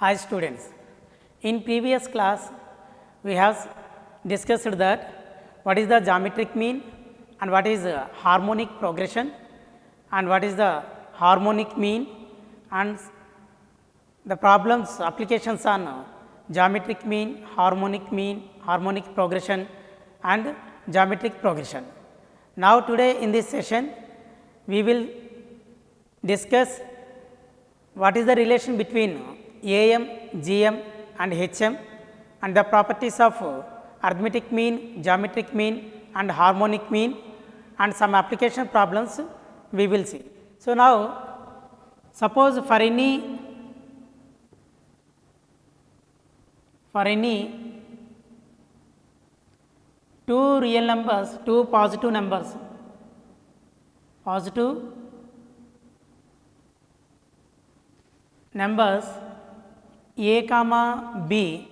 Hi students, in previous class we have discussed that what is the geometric mean and what is harmonic progression and what is the harmonic mean and the problems applications on geometric mean, harmonic progression and geometric progression. Now today in this session we will discuss what is the relation between AM, GM and HM and the properties of arithmetic mean, geometric mean and harmonic mean and some application problems we will see. So, now suppose for any two real numbers, two positive numbers, A comma B,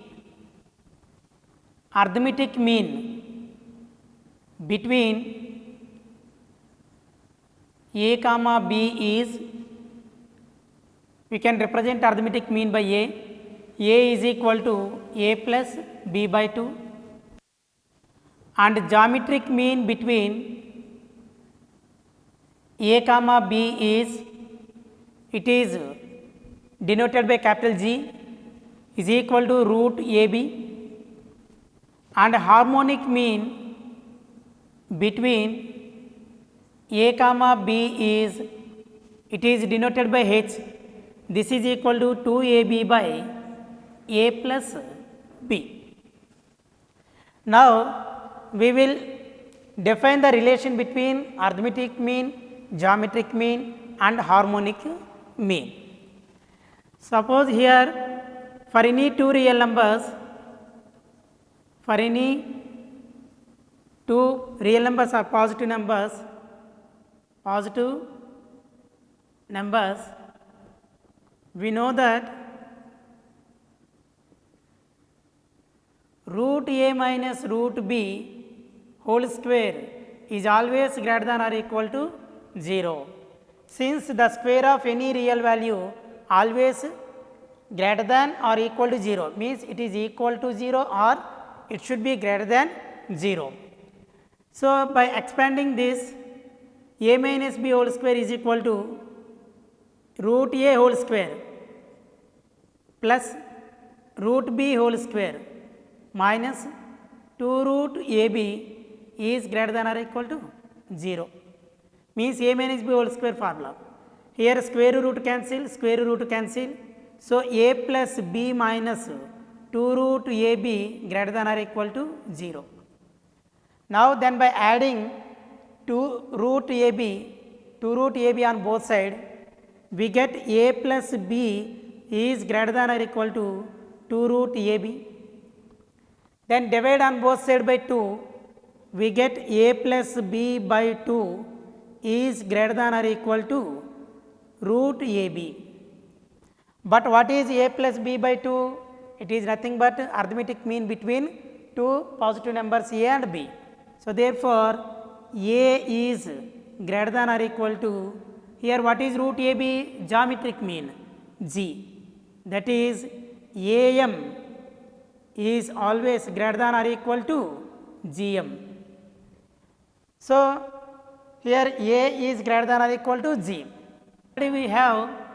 arithmetic mean between A comma B is, we can represent arithmetic mean by A is equal to A plus B by 2 and geometric mean between A comma B is, it is denoted by capital G is equal to root AB and harmonic mean between A comma B is, it is denoted by H, this is equal to 2AB by A plus B. Now, we will define the relation between arithmetic mean, geometric mean and harmonic mean. Suppose here for any two real numbers, are positive numbers, we know that root A minus root B whole square is always greater than or equal to 0. Since the square of any real value always greater than or equal to 0 means it is equal to 0 or it should be greater than 0. So, by expanding this, A minus B whole square is equal to root A whole square plus root B whole square minus 2 root AB is greater than or equal to 0 means A minus B whole square formula. Here square root cancel. So, A plus B minus 2 root AB greater than or equal to 0. Now, then by adding 2 root AB on both sides, we get A plus B is greater than or equal to 2 root AB. Then divide on both sides by 2, we get A plus B by 2 is greater than or equal to root AB. But what is A plus B by 2? It is nothing but arithmetic mean between two positive numbers A and B. So, therefore, A is greater than or equal to, here what is root AB? Geometric mean G, that is AM is always greater than or equal to GM. So, here A is greater than or equal to G. We have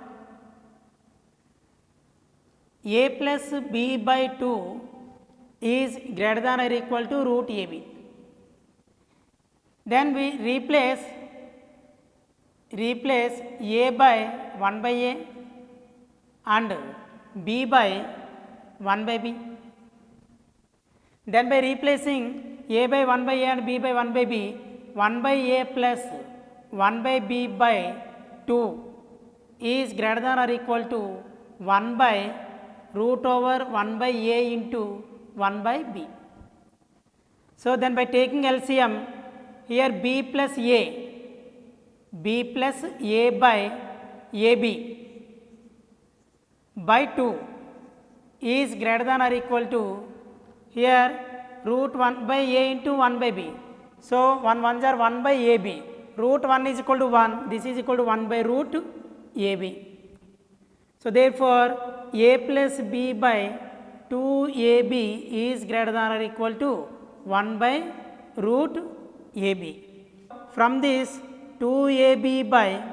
A plus B by 2 is greater than or equal to root AB. Then we replace A by 1 by A and B by 1 by B. Then by replacing A by 1 by A and B by 1 by B, 1 by A plus 1 by B by 2 is greater than or equal to 1 by root over 1 by A into 1 by B. So, then by taking LCM, here B plus A by AB by 2 is greater than or equal to, here root 1 by A into 1 by B. So, 1 1s are 1 by AB, root 1 is equal to 1, this is equal to 1 by root AB. So, therefore, a plus b by 2ab is greater than or equal to 1 by root ab. From this 2ab by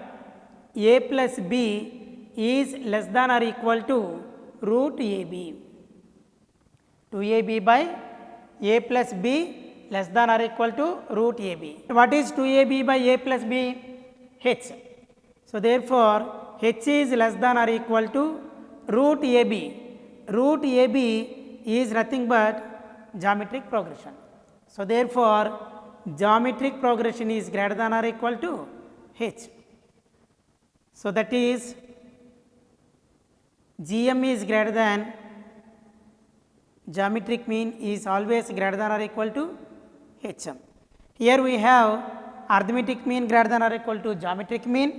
a plus b is less than or equal to root ab. 2ab by a plus b less than or equal to root ab. What is 2ab by a plus b? H. So therefore h is less than or equal to root ab. Root ab is nothing but geometric progression. So therefore geometric progression is greater than or equal to h. So that is GM is greater than, geometric mean is always greater than or equal to HM. Here we have arithmetic mean greater than or equal to geometric mean,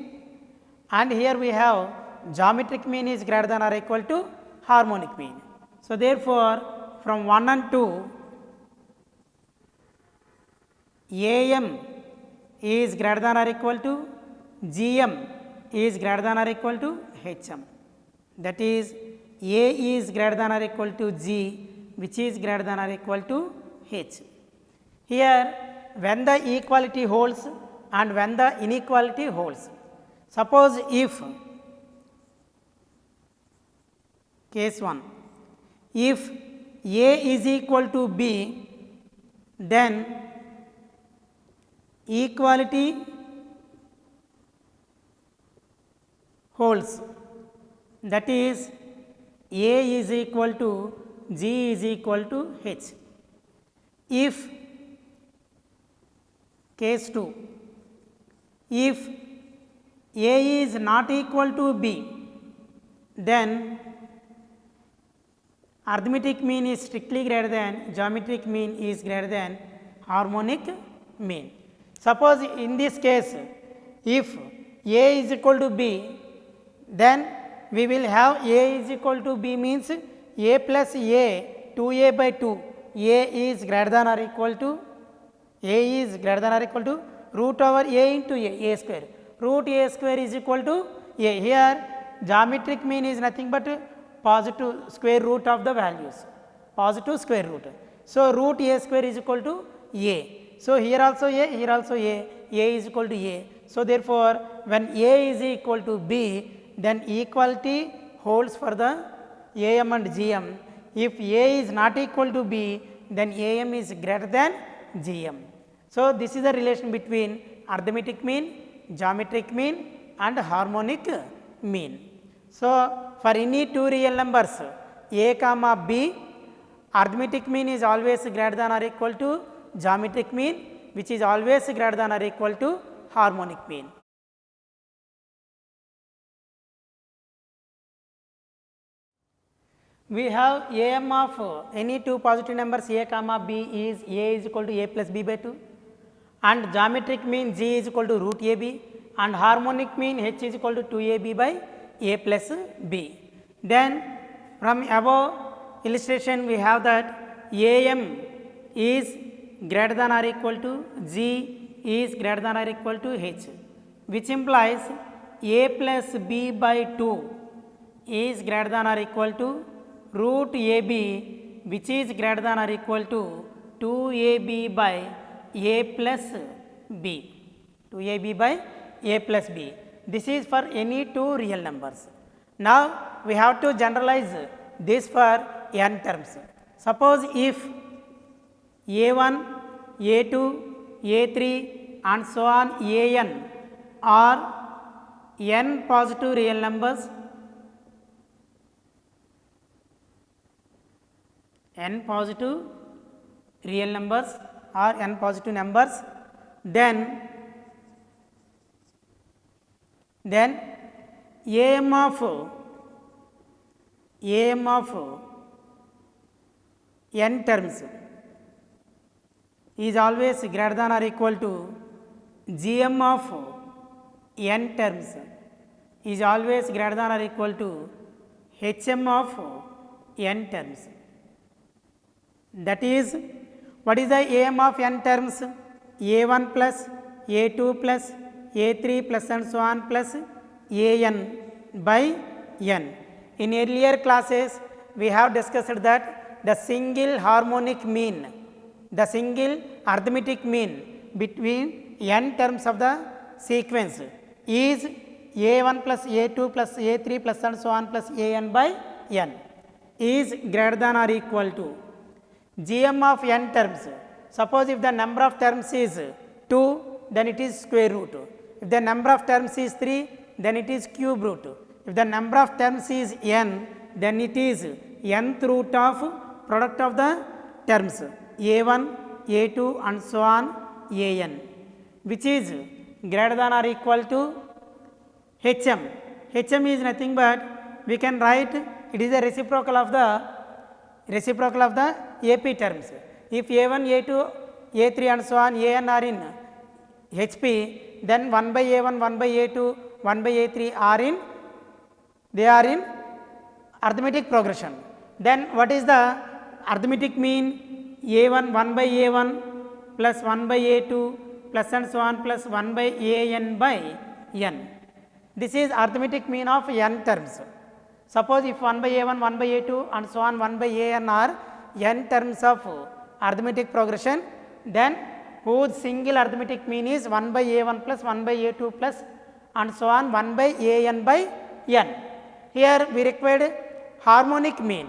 and here we have geometric mean is greater than or equal to harmonic mean. So therefore from 1 and 2 AM is greater than or equal to GM is greater than or equal to HM. That is A is greater than or equal to G, which is greater than or equal to H. Here when the equality holds and when the inequality holds. Suppose if case 1, if A is equal to B, then equality holds, that is A is equal to G is equal to H. If case 2, if A is not equal to B, then arithmetic mean is strictly greater than, geometric mean is greater than harmonic mean. Suppose in this case if A is equal to B, then we will have A is equal to B means A plus A 2A by 2, A is greater than or equal to, A is greater than or equal to root over A into A square. Root A square is equal to A. Here geometric mean is nothing but positive square root of the values, positive square root. So root A square is equal to A. So here also A, here also A is equal to A. So therefore when A is equal to B, then equality holds for the AM and GM. If A is not equal to B, then AM is greater than GM. So this is the relation between arithmetic mean, geometric mean and harmonic mean. So for any two real numbers A comma B, arithmetic mean is always greater than or equal to geometric mean, which is always greater than or equal to harmonic mean. We have AM of any two positive numbers A comma B is A is equal to A plus B by 2, and geometric mean G is equal to root AB, and harmonic mean H is equal to 2AB by A plus B. Then from above illustration we have that AM is greater than or equal to G is greater than or equal to H, which implies A plus B by 2 is greater than or equal to root AB, which is greater than or equal to 2AB by A plus B, 2AB by A plus B. This is for any two real numbers. Now we have to generalize this for n terms. Suppose if A1, A2, A3 and so on An are n positive real numbers, n positive real numbers or n positive numbers, then AM of n terms is always greater than or equal to GM of n terms is always greater than or equal to HM of n terms. That is, what is the AM of n terms? A1 plus A2 plus A3 plus and so on plus An by n. In earlier classes, we have discussed that the single harmonic mean, the single arithmetic mean between n terms of the sequence is a1 plus a2 plus a3 plus and so on plus an by n is greater than or equal to gm of n terms. Suppose if the number of terms is 2, then it is square root. If the number of terms is 3, then it is cube root. If the number of terms is n, then it is nth root of product of the terms a1, a2 and so on an, which is greater than or equal to hm. Hm is nothing but we can write it is a reciprocal of the AP terms. If a1, a2, a3 and so on an are in HP, then 1 by a1, 1 by a2, 1 by a3 are in, they are in arithmetic progression. Then what is the arithmetic mean? a1 1 by a1 plus 1 by a2 plus and so on plus 1 by an by n. This is arithmetic mean of n terms. Suppose if 1 by a1, 1 by a2 and so on 1 by an are n terms of arithmetic progression, then whose single arithmetic mean is 1 by a1 plus 1 by a2 plus and so on 1 by an by n. Here we required harmonic mean.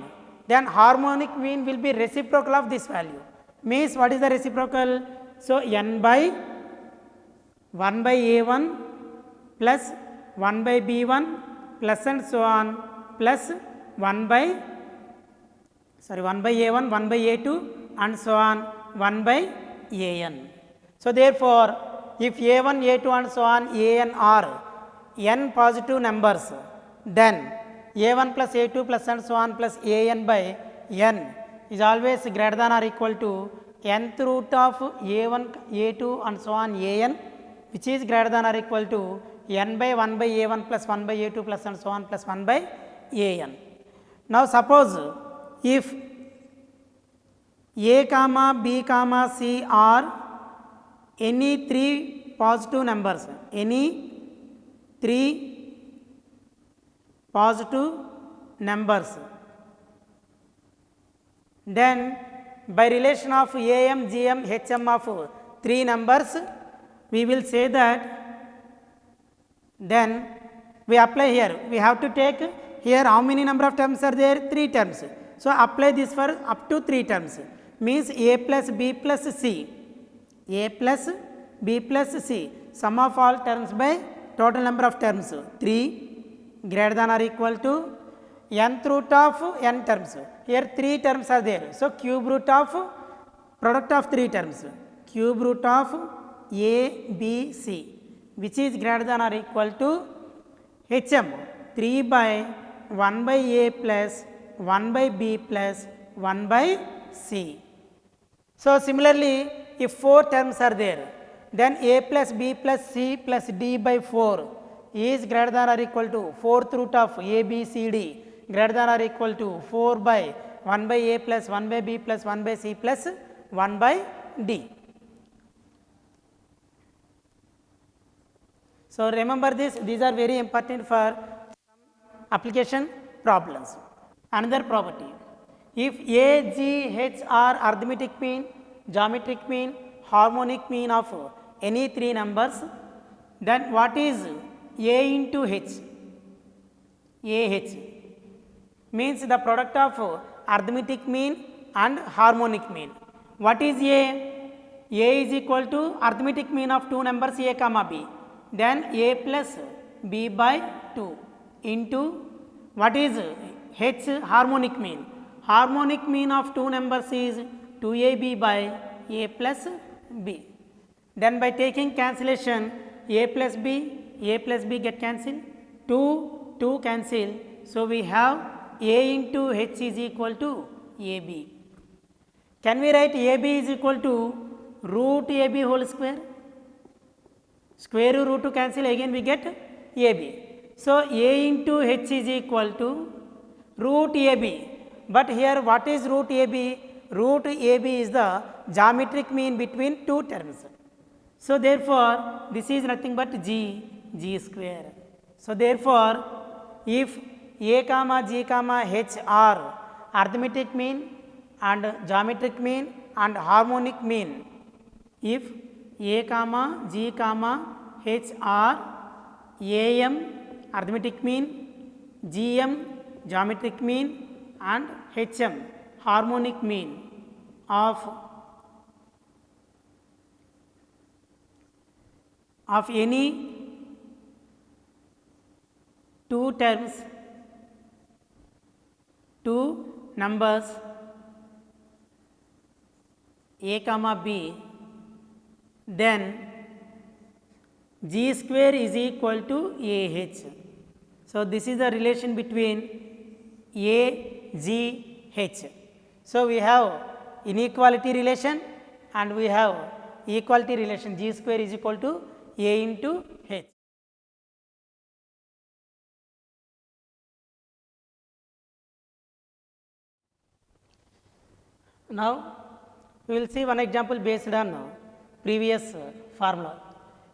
Then harmonic mean will be reciprocal of this value. Means what is the reciprocal? So n by 1 by a1 plus 1 by b1 plus and so on plus 1 by a1, 1 by a2 and so on 1 by an. So therefore, if a1, a2 and so on an are n positive numbers, then a1 plus a2 plus and so on plus an by n is always greater than or equal to nth root of a1, a2 and so on an, which is greater than or equal to n by 1 by a1 plus 1 by a2 plus and so on plus 1 by an. Now suppose if a comma b comma c are any three positive numbers, any three positive numbers, then by relation of am, gm, hm of three numbers, we will say that then we apply here. We have to take here how many number of terms are there? 3 terms. So apply this for up to 3 terms. Means a plus b plus c, a plus b plus c, sum of all terms by total number of terms 3 greater than or equal to nth root of n terms. Here 3 terms are there. So cube root of product of 3 terms, cube root of a, b, c, which is greater than or equal to hm 3 by 1 by a plus 1 by b plus 1 by c. So similarly, if 4 terms are there, then a plus b plus c plus d by 4 is greater than or equal to 4th root of a, b, c, d greater than or equal to 4 by 1 by a plus 1 by b plus 1 by c plus 1 by d. So remember this, these are very important for application problems. Another property, if a, g, h are arithmetic mean, geometric mean, harmonic mean of any 3 numbers, then what is a into h? Ah means the product of arithmetic mean and harmonic mean. What is a? A is equal to arithmetic mean of 2 numbers a comma b, then a plus b by 2 into what is h? Harmonic mean. Harmonic mean of 2 numbers is 2ab by a plus b. Then by taking cancellation, a plus b get cancelled, 2 cancel. So we have a into h is equal to ab. Can we write ab is equal to root ab whole square? Square root to cancel, again we get ab. So a into h is equal to root ab. But here what is root ab? Root ab is the geometric mean between 2 terms. So therefore this is nothing but g square. So therefore if A comma G comma H are arithmetic mean and geometric mean and harmonic mean if A comma G comma H are AM arithmetic mean, GM geometric mean and HM harmonic mean of any two terms, two numbers A comma B, then G square is equal to AH. So, this is the relation between A, G, H. So, we have inequality relation and we have equality relation. G square is equal to A into H. Now, we will see one example based on previous formula.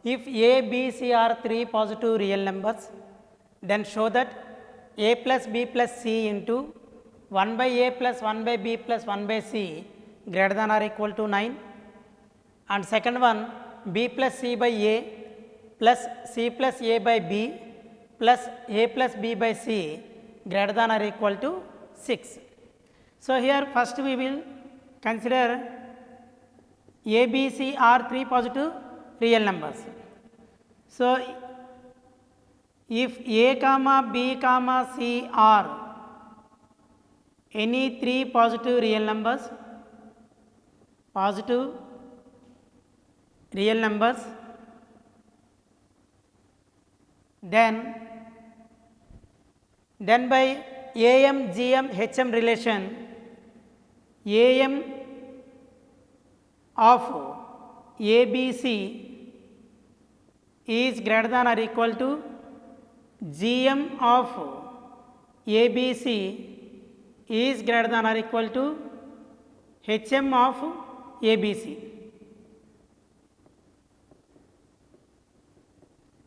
If A, B, C are three positive real numbers, then show that A plus B plus C into 1 by A plus 1 by B plus 1 by C greater than or equal to 9, and second one B plus C by A plus C plus A by B plus A plus B by C greater than or equal to 6. So, here first we will consider A, B, C are three positive real numbers. So, if A comma B comma C are any three positive real numbers, then by AM, GM, HM relation, AM of ABC is greater than or equal to GM of ABC is greater than or equal to HM of ABC.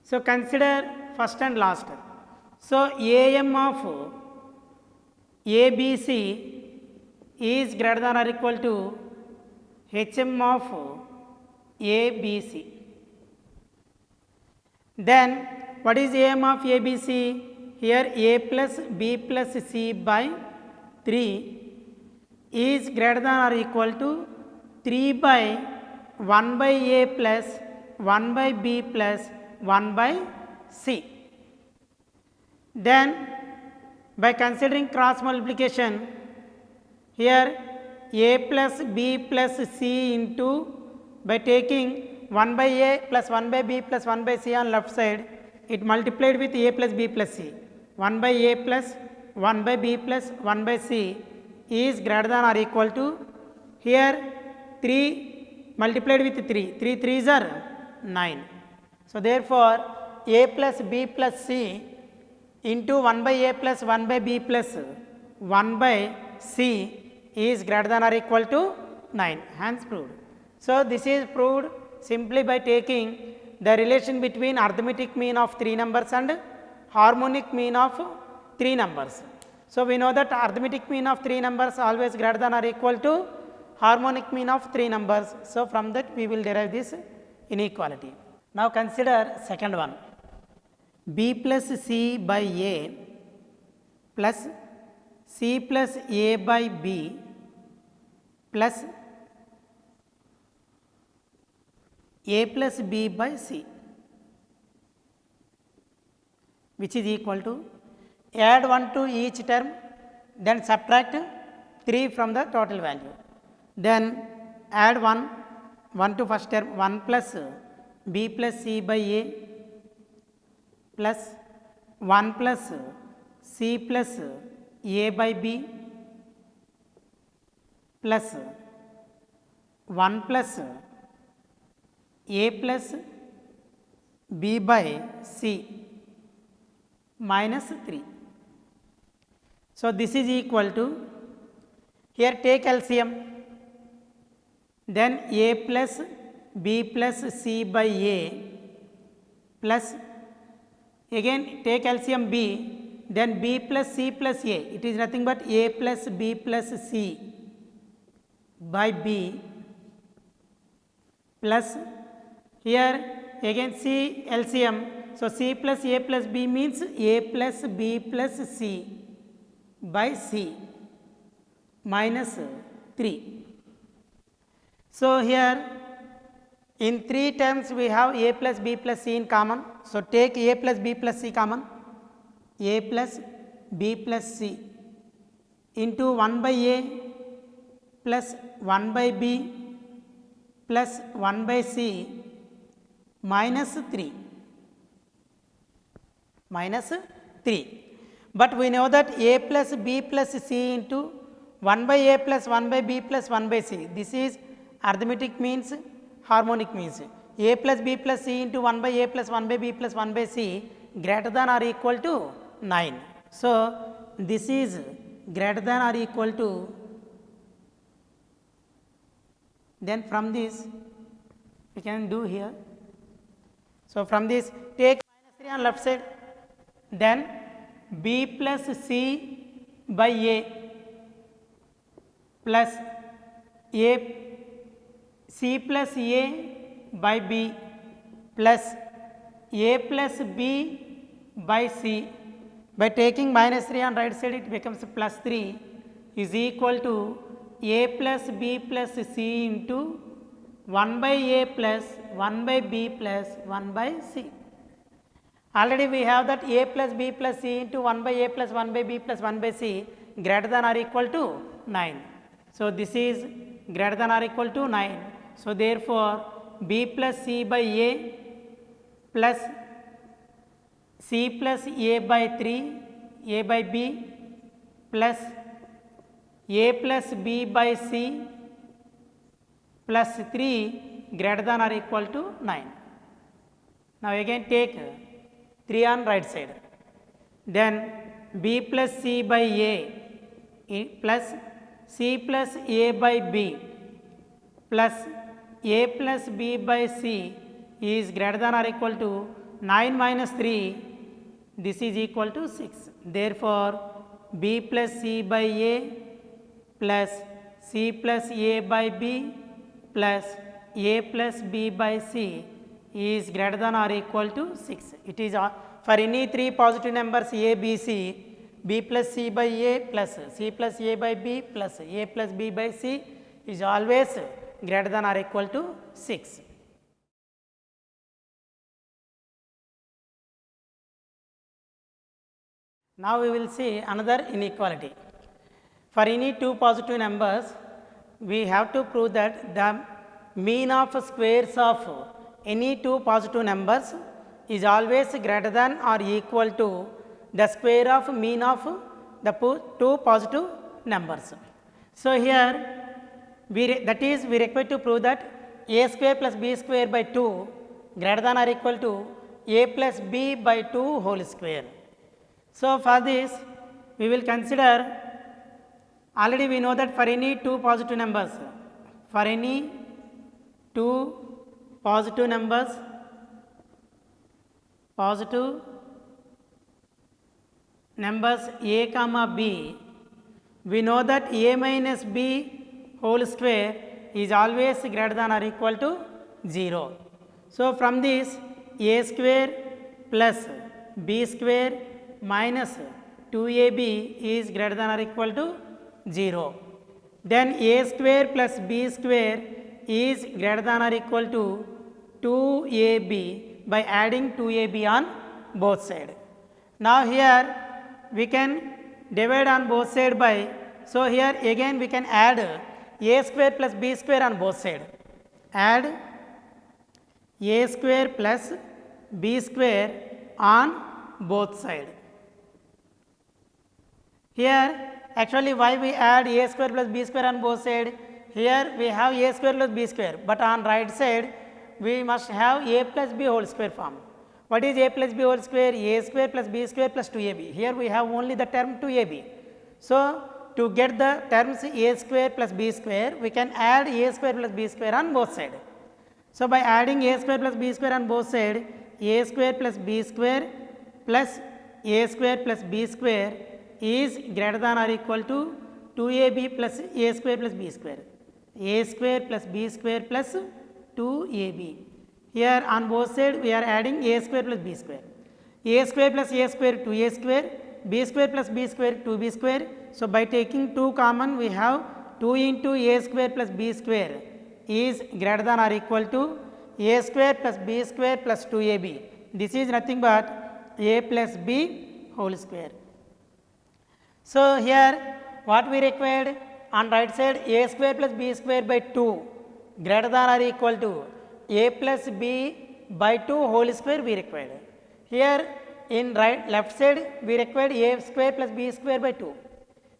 So, consider first and last. So, AM of ABC is greater than or equal to HM of ABC. Then what is AM of ABC? Here A plus B plus C by 3 is greater than or equal to 3 by 1 by A plus 1 by B plus 1 by C. Then by considering cross multiplication, here A plus B plus C into, by taking 1 by A plus 1 by B plus 1 by C on left side, it multiplied with A plus B plus C. 1 by A plus 1 by B plus 1 by C is greater than or equal to, here 3 multiplied with 3, 3 3s are 9. So, therefore, A plus B plus C into 1 by A plus 1 by B plus 1 by C is greater than or equal to 9, hence proved. So, this is proved simply by taking the relation between arithmetic mean of 3 numbers and harmonic mean of 3 numbers. So, we know that arithmetic mean of 3 numbers always greater than or equal to harmonic mean of 3 numbers. So, from that we will derive this inequality. Now, consider second one, B plus C by A plus C plus A by B plus A plus B by C, which is equal to, add 1 to each term, then subtract 3 from the total value, then add 1 to first term, 1 plus B plus C by A plus 1 plus C plus A by B plus 1 plus A plus B by C minus 3. So, this is equal to, here take LCM, then A plus B plus C by A plus, again take LCM B, then b plus c plus a, it is nothing but a plus b plus c by b plus here again c LCM. So, c plus a plus b means a plus b plus c by c minus 3. So, here in 3 terms we have a plus b plus c in common. So, take a plus b plus c common, a plus b plus c into 1 by a plus 1 by b plus 1 by c minus 3 minus 3. But we know that a plus b plus c into 1 by a plus 1 by b plus 1 by c, this is arithmetic means, harmonic means. A plus b plus c into 1 by a plus 1 by b plus 1 by c greater than or equal to 9. So, this is greater than or equal to, then from this we can do here. So, from this take minus 3 on left side, then b plus c by a plus a c plus a by b plus a plus b by c. By taking minus 3 on right side, it becomes plus 3 is equal to a plus b plus c into 1 by a plus 1 by b plus 1 by c. Already we have that a plus b plus c into 1 by a plus 1 by b plus 1 by c greater than or equal to 9. So, this is greater than or equal to 9. So, therefore, b plus c by a plus c plus a by 3 a by b plus a plus b by c plus 3 greater than or equal to 9. Now, again take 3 on right side, then b plus c by a plus c plus a by b plus a plus b by c is greater than or equal to 9 minus 3, this is equal to 6. Therefore, b plus c by a plus c plus a by b plus a plus b by c is greater than or equal to 6. It is for any 3 positive numbers a, b, c, b plus c by a plus c plus a by b plus a plus b by c is always greater than or equal to 6. Now, we will see another inequality. For any 2 positive numbers, we have to prove that the mean of squares of any 2 positive numbers is always greater than or equal to the square of mean of the 2 positive numbers. So, here that is we require to prove that a square plus b square by 2 greater than or equal to a plus b by 2 whole square. So, for this we will consider, already we know that for any 2 positive numbers, for any 2 positive numbers, a comma b, we know that a minus b whole square is always greater than or equal to 0. So, from this a square plus b square minus 2ab is greater than or equal to 0. Then a square plus b square is greater than or equal to 2ab by adding 2ab on both sides. Now, here we can divide on both sides by, so here again we can add a square plus b square on both sides. Add a square plus b square on both sides. Here actually why we add a square plus b square on both sides? Here we have a square plus b square, but on right side we must have a plus b whole square form. What is a plus b whole square? A square plus b square plus 2ab. Here we have only the term 2ab. So, to get the terms a square plus b square, we can add a square plus b square on both sides. So, by adding a square plus b square on both sides, a square plus b square plus a square plus b square is greater than or equal to 2ab plus a square plus b square. A square plus b square plus 2ab. Here on both sides we are adding a square plus b square. A square plus a square 2a square, b square plus b square 2b square. So by taking 2 common we have 2 into a square plus b square is greater than or equal to a square plus b square plus 2ab. This is nothing but a plus b whole square. So here what we required on right side a square plus b square by 2 greater than or equal to a plus b by 2 whole square we required. Here in left side we required a square plus b square by 2.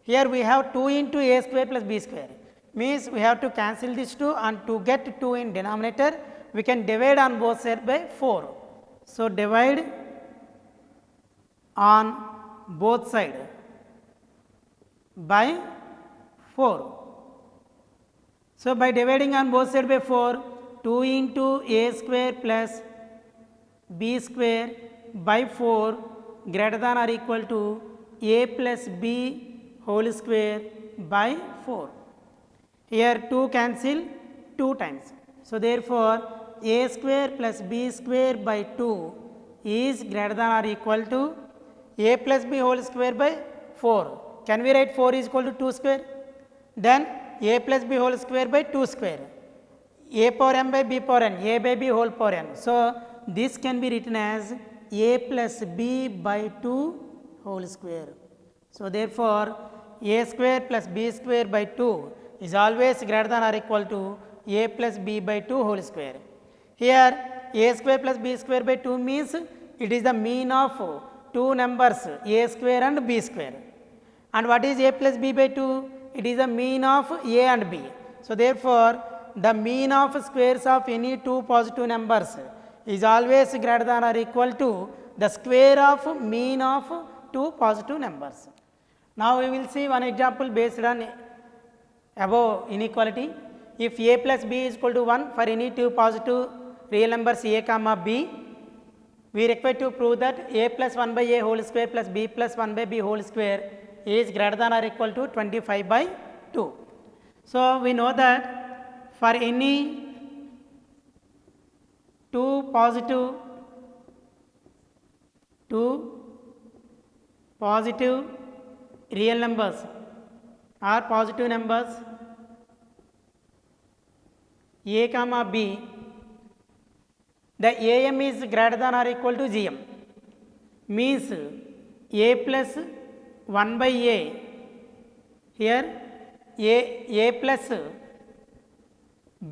Here we have 2 into a square plus b square, means we have to cancel this 2 and to get 2 in denominator we can divide on both sides by 4. So divide on both sides by 4. So by dividing on both sides by 4, 2 into a square plus b square by 4 greater than or equal to a plus b whole square by 4. Here 2 cancel 2 times. So therefore a square plus b square by 2 is greater than or equal to a plus b whole square by 4. Can we write 4 is equal to 2 square? Then a plus b whole square by 2 square. A power m by b power n, a by b whole power n. So this can be written as a plus b by 2 whole square. So therefore a square plus b square by 2 is always greater than or equal to a plus b by 2 whole square. Here a square plus b square by 2 means it is the mean of two numbers a square and b square. And what is a plus b by 2? It is the mean of a and b. So therefore the mean of squares of any two positive numbers is always greater than or equal to the square of mean of two positive numbers. Now we will see one example based on above inequality. If a plus b is equal to 1 for any two positive real numbers a comma b, we require to prove that a plus 1 by a whole square plus b plus 1 by b whole square is greater than or equal to 25 by 2. So we know that for any two positive real numbers or positive numbers a comma b, the am is greater than or equal to gm, means a plus 1 by a, here a plus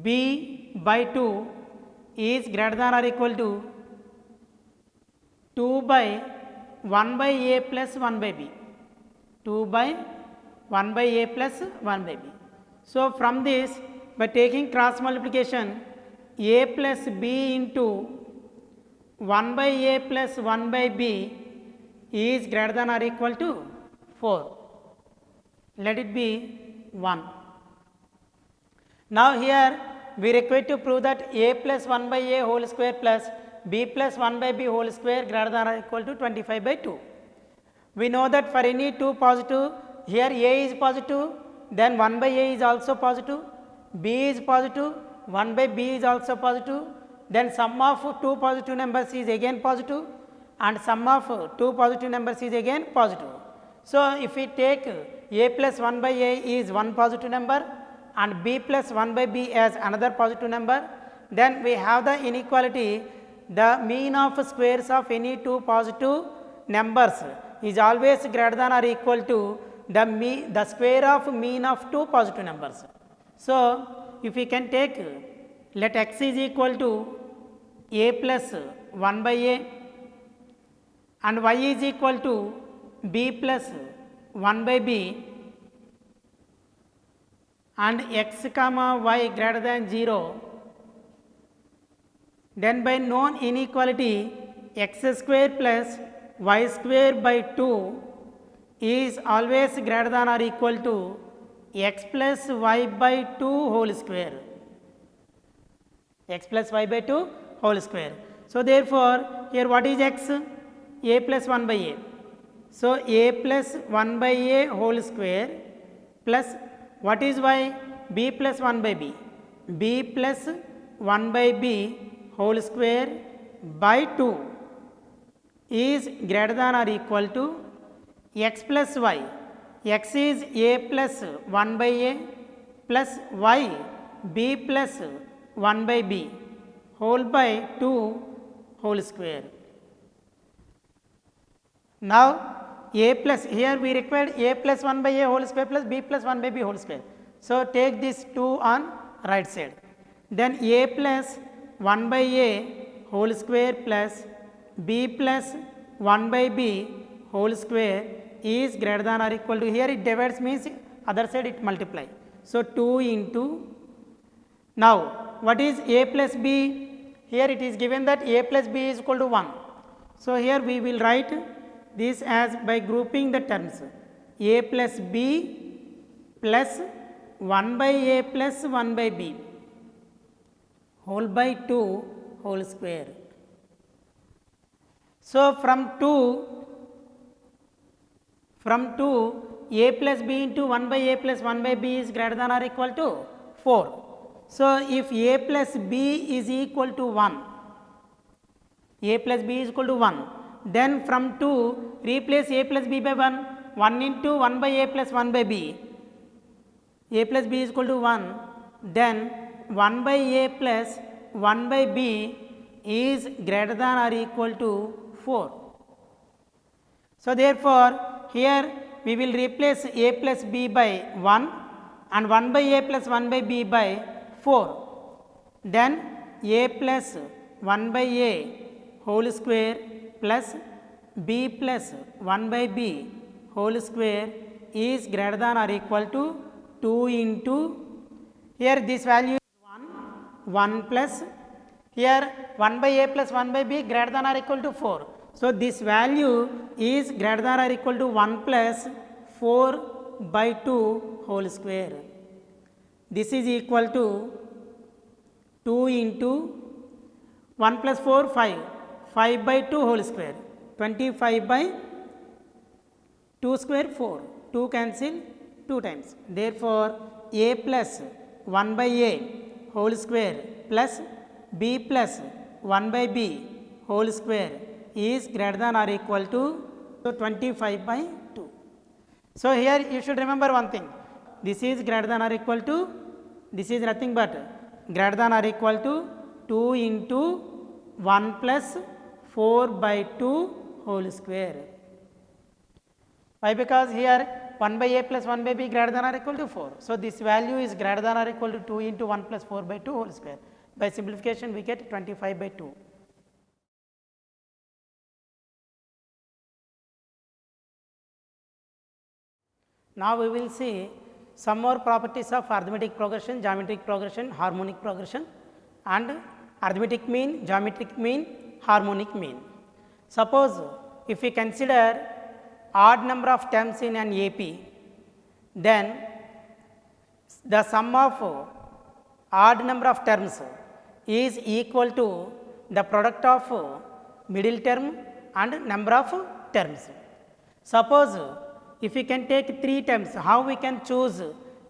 b by 2 is greater than or equal to 2 by 1 by a plus 1 by b, 2 by 1 by a plus 1 by b. So from this, by taking cross multiplication, a plus b into 1 by a plus 1 by b is greater than or equal to 4. Let it be 1. Now here we require to prove that a plus 1 by a whole square plus b plus 1 by b whole square greater than or equal to 25 by 2. We know that for any two positive, here a is positive, then 1 by a is also positive, b is positive, 1 by b is also positive, then sum of two positive numbers is again positive and sum of two positive numbers is again positive. So if we take a plus 1 by a is one positive number and b plus 1 by b as another positive number, then we have the inequality, the mean of squares of any two positive numbers is always greater than or equal to the square of mean of two positive numbers. So if we can take, let x is equal to a plus 1 by a and y is equal to b plus 1 by b and x comma y greater than 0, then by known inequality x square plus y square by 2 is always greater than or equal to x plus y by 2 whole square, x plus y by 2 whole square. So therefore here what is x? A plus 1 by a. So a plus 1 by a whole square plus what is y? B plus 1 by b. B plus 1 by b whole square by 2 is greater than or equal to x plus y. X is a plus 1 by a plus y b plus 1 by b whole by 2 whole square. Now a plus, here we required a plus 1 by a whole square plus b plus 1 by b whole square. So take this 2 on right side. Then a plus 1 by a whole square plus b plus 1 by b whole square is greater than or equal to, here it divides means other side it multiply. So 2 into, now what is a plus b? Here it is given that a plus b is equal to 1. So here we will write this as by grouping the terms a plus b plus 1 by a plus 1 by b whole by 2 whole square. So from 2 a plus b into 1 by a plus 1 by b is greater than or equal to 4. So if a plus b is equal to 1, a plus b is equal to 1, then from 2 replace a plus b by 1, 1 into 1 by a plus 1 by b, a plus b is equal to 1, then 1 by a plus 1 by b is greater than or equal to 4. So therefore here we will replace a plus b by 1 and 1 by a plus 1 by b by 4. Then a plus 1 by a whole square plus b plus 1 by b whole square is greater than or equal to 2 into, here this value is 1 plus, here 1 by a plus 1 by b greater than or equal to 4. So this value is greater than or equal to 1 plus 4 by 2 whole square. This is equal to 2 into 1 plus 4, 5 by 2 whole square, 25 by 2 square 4, 2 cancel 2 times. Therefore a plus 1 by a whole square plus b plus 1 by b whole square is greater than or equal to 25 by 2. So here you should remember one thing, this is greater than or equal to, this is nothing but greater than or equal to 2 into 1 plus 4 by 2 whole square. Why? Because here 1 by a plus 1 by b greater than or equal to 4. So this value is greater than or equal to 2 into 1 plus 4 by 2 whole square. By simplification we get 25 by 2. Now we will see some more properties of arithmetic progression, geometric progression, harmonic progression, and arithmetic mean, geometric mean, harmonic mean. Suppose if we consider odd number of terms in an AP, then the sum of odd number of terms is equal to the product of middle term and number of terms. Suppose if we can take 3 terms, how we can choose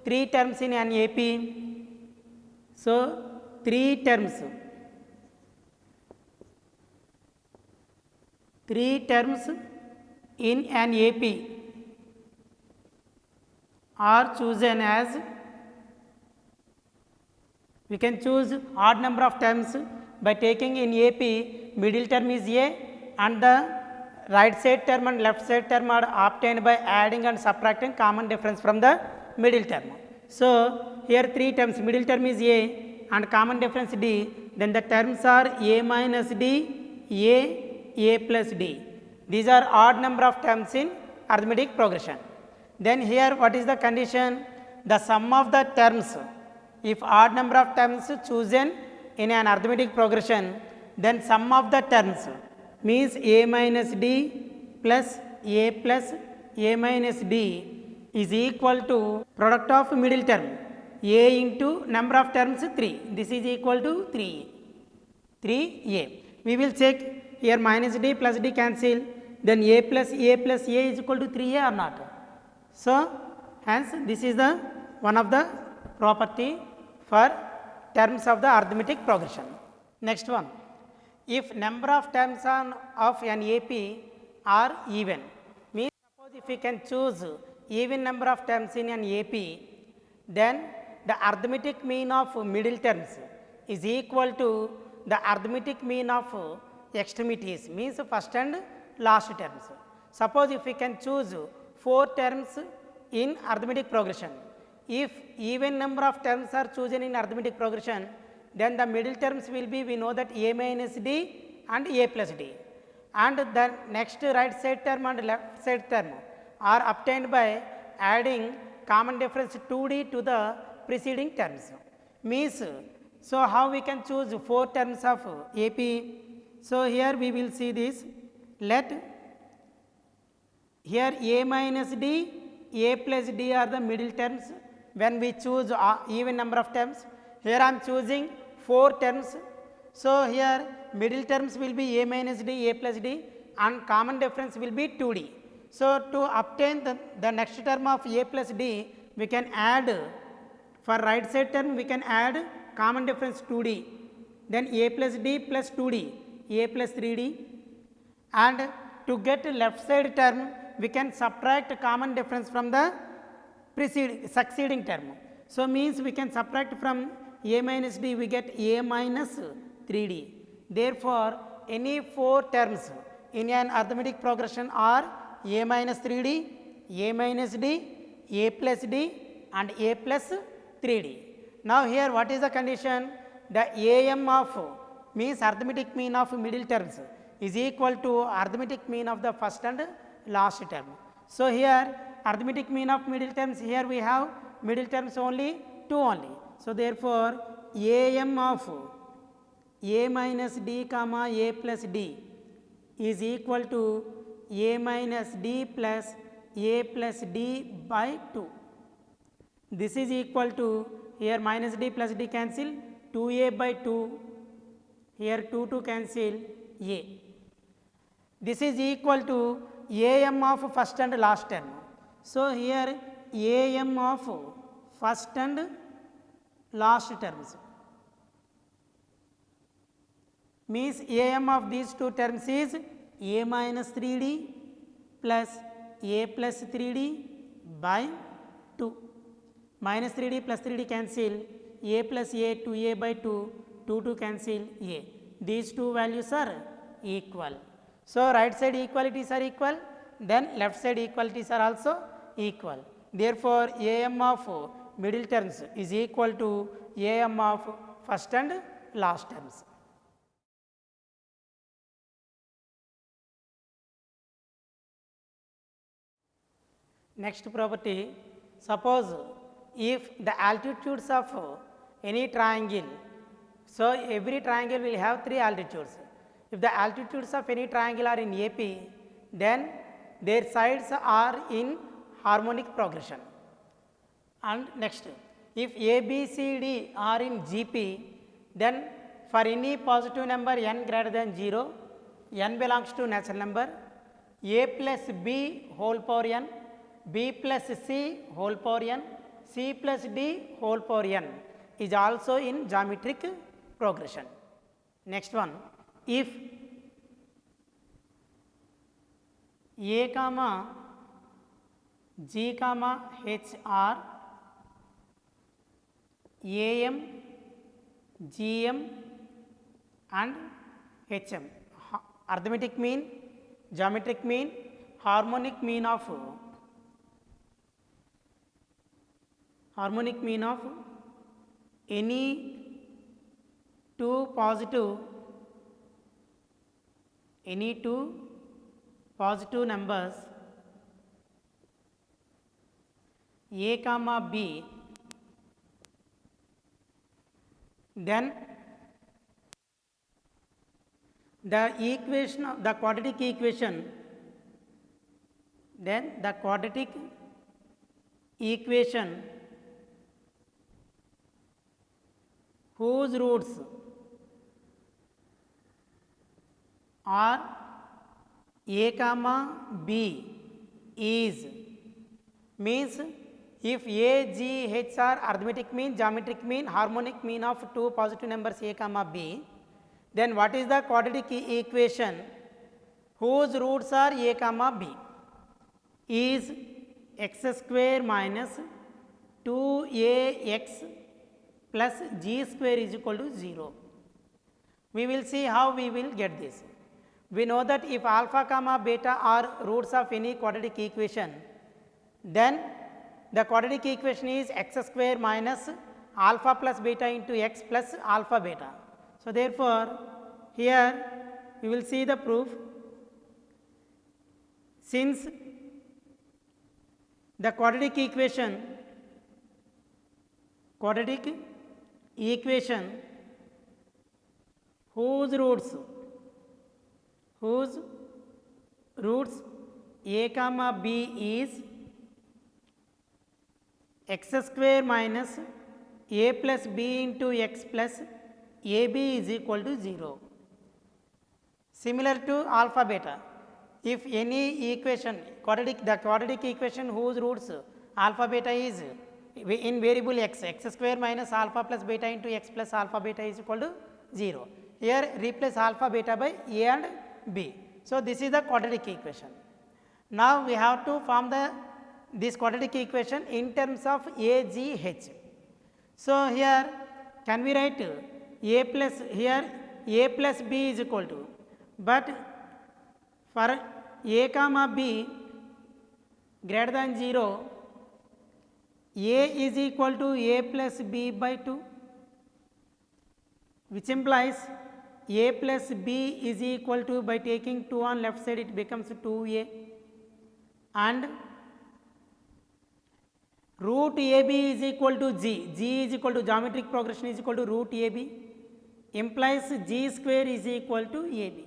3 terms in an AP? So 3 terms in an AP are chosen as, we can choose odd number of terms by taking in AP middle term is A and the right side term and left side term are obtained by adding and subtracting common difference from the middle term. So here 3 terms, middle term is A and common difference D, then the terms are A minus D, A plus D. These are odd number of terms in arithmetic progression. Then here what is the condition? The sum of the terms, if odd number of terms chosen in an arithmetic progression, then sum of the terms means A minus D plus A minus D is equal to product of middle term A into number of terms 3. This is equal to 3A. We will check here minus D plus D cancel. then a plus a is equal to 3a or not. So hence this is the one of the property for terms of the arithmetic progression. Next one, if number of terms of an AP are even, means suppose if we can choose even number of terms in an AP, then the arithmetic mean of middle terms is equal to the arithmetic mean of extremities, means first and last terms. Suppose if we can choose 4 terms in arithmetic progression, if even number of terms are chosen in arithmetic progression, then the middle terms will be, we know that a minus d and a plus d, and the next right side term and left side term are obtained by adding common difference 2d to the preceding terms. Means, so how we can choose 4 terms of AP? So here we will see this. Let here a minus d, a plus d are the middle terms when we choose even number of terms. Here I am choosing 4 terms. So here middle terms will be a minus d, a plus d, and common difference will be 2d. So to obtain the next term of a plus d, we can add, for right side term we can add common difference 2d, then a plus d plus 2d, a plus 3d, and to get left side term we can subtract common difference from the succeeding term. So means we can subtract from a minus d, we get a minus 3d. Therefore any 4 terms in an arithmetic progression are a minus 3d, a minus d, a plus d, and a plus 3d. Now here what is the condition? The AM of means arithmetic mean of middle terms is equal to arithmetic mean of the first and last term. So here arithmetic mean of middle terms, here we have middle terms only 2 only. So therefore AM of a minus d comma a plus d is equal to a minus d plus a plus d by 2. This is equal to, here minus d plus d cancel, 2a by 2, here 2 cancel a. This is equal to AM of first and last term. So here AM of first and last terms means AM of these 2 terms is a minus 3d plus a plus 3d by 2. Minus 3d plus 3d cancel, a plus a 2a by 2, 2 cancel a. These 2 values are equal. So right side equalities are equal, then left side equalities are also equal. Therefore AM of middle terms is equal to AM of first and last terms. Next property, suppose if the altitudes of any triangle, so every triangle will have 3 altitudes. If the altitudes of any triangle are in AP, then their sides are in harmonic progression. And next, if A, B, C, D are in GP, then for any positive number n greater than 0, n belongs to natural number, A plus B whole power n, B plus C whole power n, C plus D whole power n is also in geometric progression. Next one, if A comma G comma H are AM, GM and HM, arithmetic mean, geometric mean, harmonic mean of any 2 positive numbers A comma B, then the equation of the quadratic equation, whose roots are A comma B is means if A, G, H are arithmetic mean, geometric mean, harmonic mean of two positive numbers A comma B, then what is the quadratic equation whose roots are A comma B? Is x square minus 2ax plus g square is equal to 0. We will see how we will get this. We know that if alpha comma beta are roots of any quadratic equation, then the quadratic equation is x square minus alpha plus beta into x plus alpha beta. So, therefore, here we will see the proof. Since the quadratic equation whose roots A comma B is x square minus a plus b into x plus ab is equal to 0. Similar to alpha beta, if any equation the quadratic equation whose roots alpha beta is in variable x square minus alpha plus beta into x plus alpha beta is equal to 0. Here replace alpha beta by a and b. So, this is the quadratic equation. Now, we have to form this quadratic equation in terms of a, g, h. So, here can we write a plus b is equal to, but for a comma b greater than 0, a is equal to a plus b by 2, which implies a plus b is equal to, by taking 2 on left side it becomes 2a, and root ab is equal to g is equal to geometric progression is equal to root ab, implies g square is equal to ab.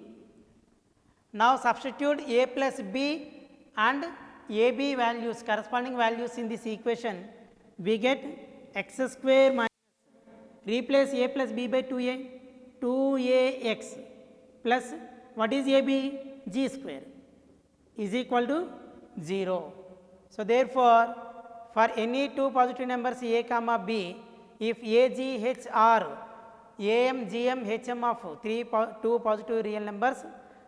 Now, substitute a plus b and ab values, corresponding values in this equation, we get x square minus, replace a plus b by 2ax plus what is ab? G square is equal to 0. So, therefore, for any two positive numbers a comma b, if a, g, h are am, gm, hm of two positive real numbers,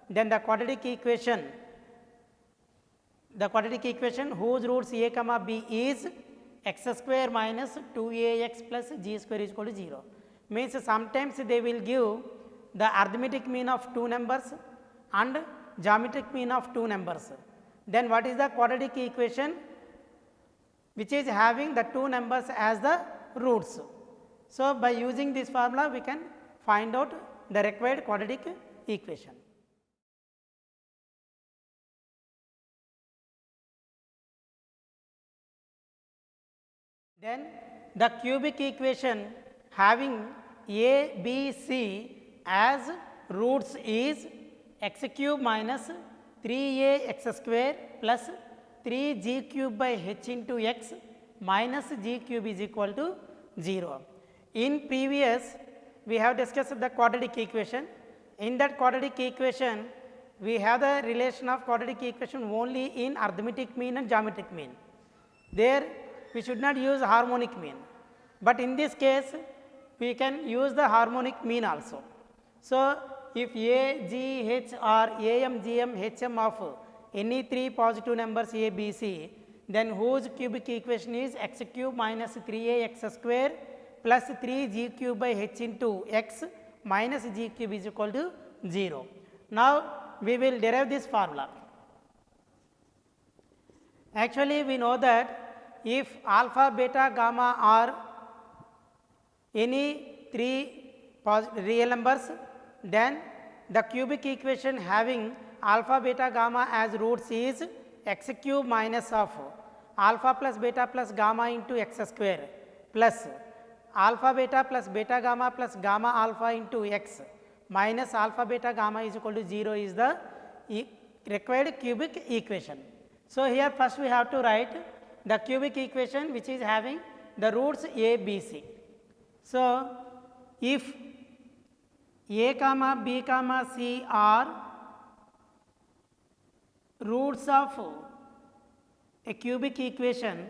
then the quadratic equation whose roots a comma b is x square minus 2ax plus g square is equal to 0. Means sometimes they will give the arithmetic mean of two numbers and geometric mean of two numbers. Then what is the quadratic equation which is having the two numbers as the roots? So, by using this formula we can find out the required quadratic equation. Then the cubic equation having a, b, c as roots is x cube minus 3ax square plus 3g cube by h into x minus g cube is equal to 0. In previous we have discussed the quadratic equation. In that quadratic equation we have the relation of quadratic equation only in arithmetic mean and geometric mean. There we should not use harmonic mean, but in this case we can use the harmonic mean also. So, if a, g, h are am, gm, hm of any three positive numbers a, b, c, then whose cubic equation is x cube minus 3ax square plus 3g cube by h into x minus g cube is equal to 0. Now, we will derive this formula. Actually, we know that if alpha, beta, gamma are any three real numbers, then the cubic equation having alpha, beta, gamma as roots is x cube minus of alpha plus beta plus gamma into x square plus alpha beta plus beta gamma plus gamma alpha into x minus alpha beta gamma is equal to 0 is the required cubic equation. So, here first we have to write the cubic equation which is having the roots a, b, c. So, if a comma b comma c are roots of a cubic equation,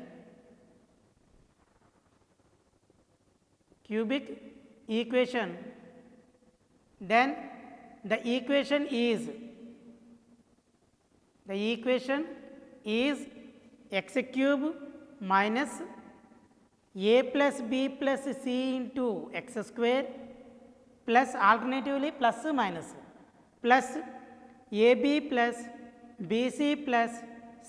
then the equation is x cube minus a plus b plus c into x square plus alternatively plus minus plus ab plus bc plus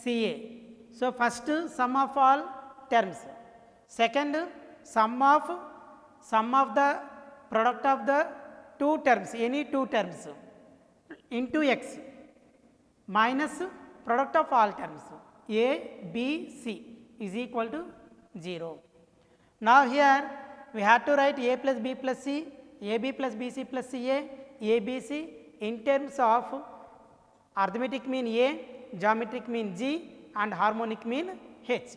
ca. So, first sum of all terms, second sum of the product of the two terms, any two terms into x minus product of all terms a, b, c is equal to 0. Now, here we have to write a plus b plus c, ab plus bc plus ca, abc in terms of arithmetic mean a, geometric mean g and harmonic mean h.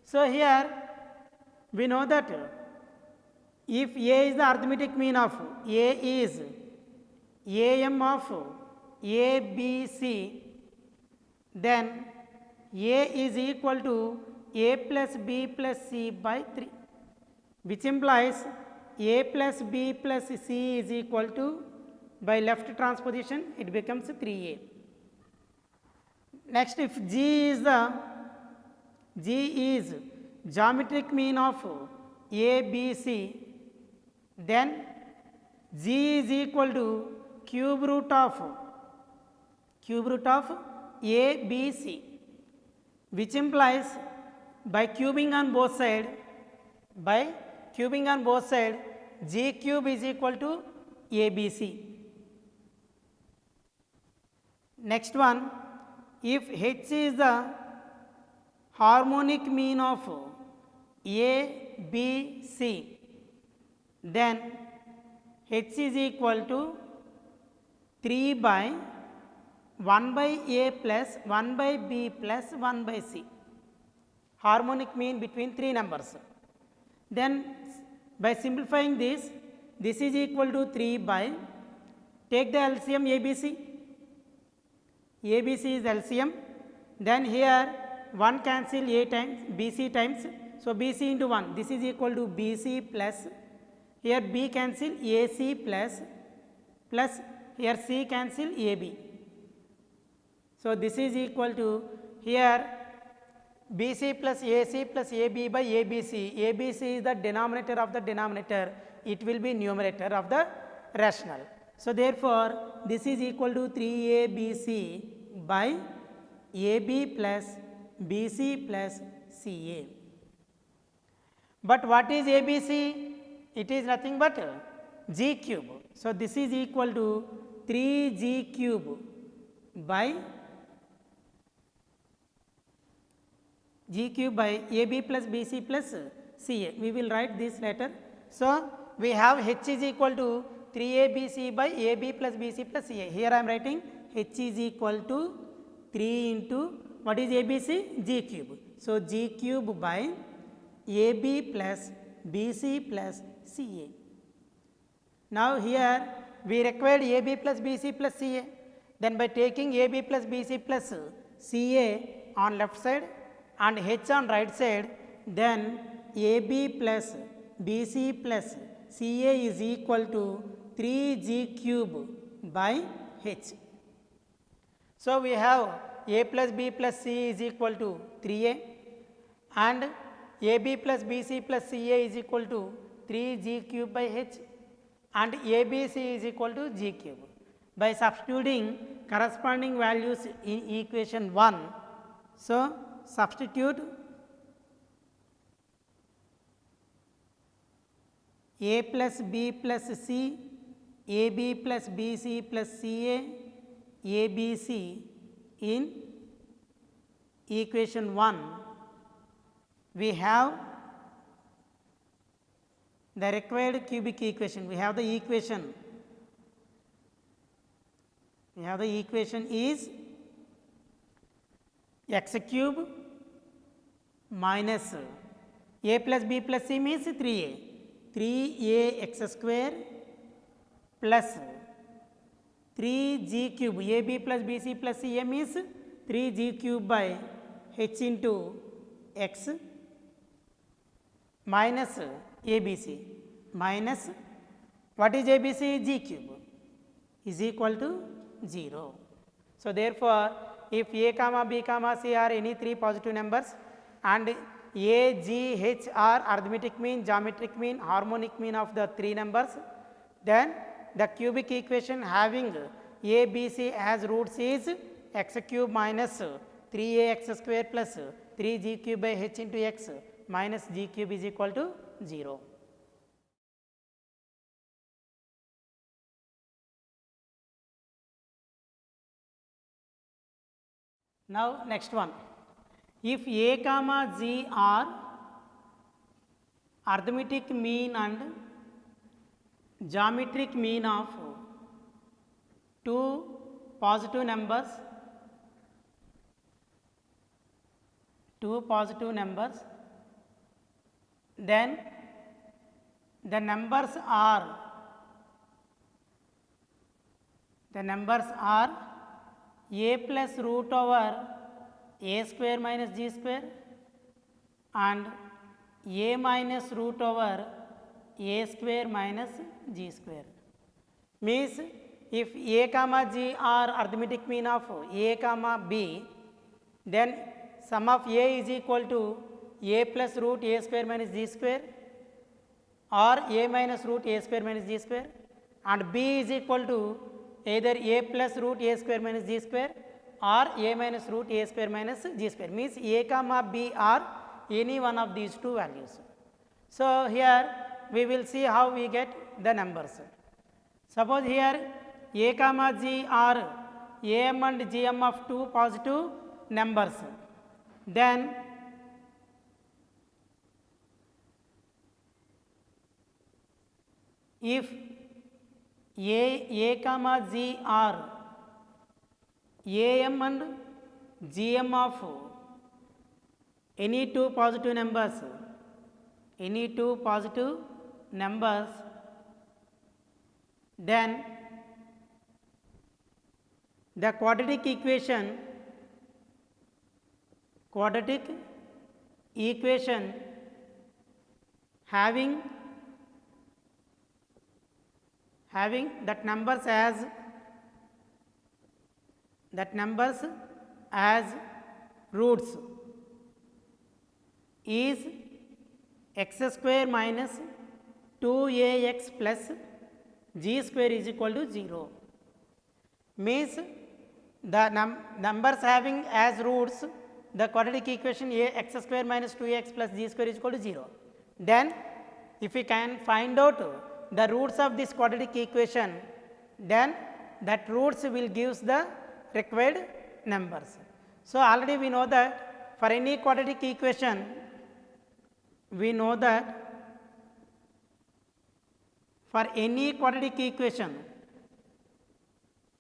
So, here we know that if a is the arithmetic mean of a is am of a, b, c, then a is equal to a plus b plus c by 3, which implies a plus b plus c is equal to, by left transposition it becomes 3a. Next, if g is geometric mean of a, b, c, then g is equal to cube root of a, b, c, which implies by cubing on both sides, g cube is equal to abc. Next one, if h is the harmonic mean of a, b, c, then h is equal to 3 by 1 by a plus 1 by b plus 1 by c, harmonic mean between three numbers. Then by simplifying this is equal to 3 by, take the LCM ABC, ABC is LCM, then here 1 cancel a times BC times, so BC into 1, this is equal to BC plus, here B cancel AC plus here C cancel AB. So, this is equal to here BC plus AC plus AB by ABC, ABC is the denominator of the denominator, it will be numerator of the rational. So, therefore, this is equal to 3ABC by AB plus BC plus CA. But what is ABC? It is nothing but g cube. So, this is equal to 3g cube by AB plus BC plus CA. We will write this later. So, we have h is equal to 3abc by AB plus BC plus CA. Here I am writing h is equal to 3 into what is ABC? G cube. So, g cube by AB plus BC plus CA. Now, here we required AB plus BC plus CA. Then by taking AB plus BC plus CA on left side and h on right side, then AB plus BC plus CA is equal to 3g cube by h. So, we have a plus b plus c is equal to 3a and AB plus BC plus CA is equal to 3g cube by h and ABC is equal to g cube. By substituting corresponding values in equation 1, so substitute a plus b plus c, AB plus BC plus CA, ABC in equation 1, we have the required cubic equation. We have the equation. Is x cube minus a plus b plus c means 3a x square plus 3g cube, ab plus bc plus ca means 3g cube by h into x minus ABC minus what is ABC? G cube is equal to 0. So, therefore, if A comma B comma C are any three positive numbers and A, G, H are arithmetic mean, geometric mean, harmonic mean of the three numbers, then the cubic equation having A, B, C as roots is x cube minus 3ax square plus 3g cube by h into x minus g cube is equal to 0. Now, next one, if A comma G are arithmetic mean and geometric mean of two positive numbers, then the numbers are a plus root over a square minus g square and a minus root over a square minus g square. Means if a comma g are arithmetic mean of a comma b, then sum of a is equal to a plus root a square minus g square or a minus root a square minus g square, and b is equal to either a plus root a square minus g square or a minus root a square minus g square. Means a comma b are any one of these two values. So, here we will see how we get the numbers. Suppose here a comma g are am and gm of two positive numbers, then if a comma g are am and gm of any two positive numbers, then the quadratic equation having that numbers as roots is x square minus 2ax plus g square is equal to 0. Means the numbers having as roots the quadratic equation a x square minus 2ax plus g square is equal to 0. Then if we can find out the roots of this quadratic equation, then that roots will gives the required numbers. So, already we know that for any quadratic equation,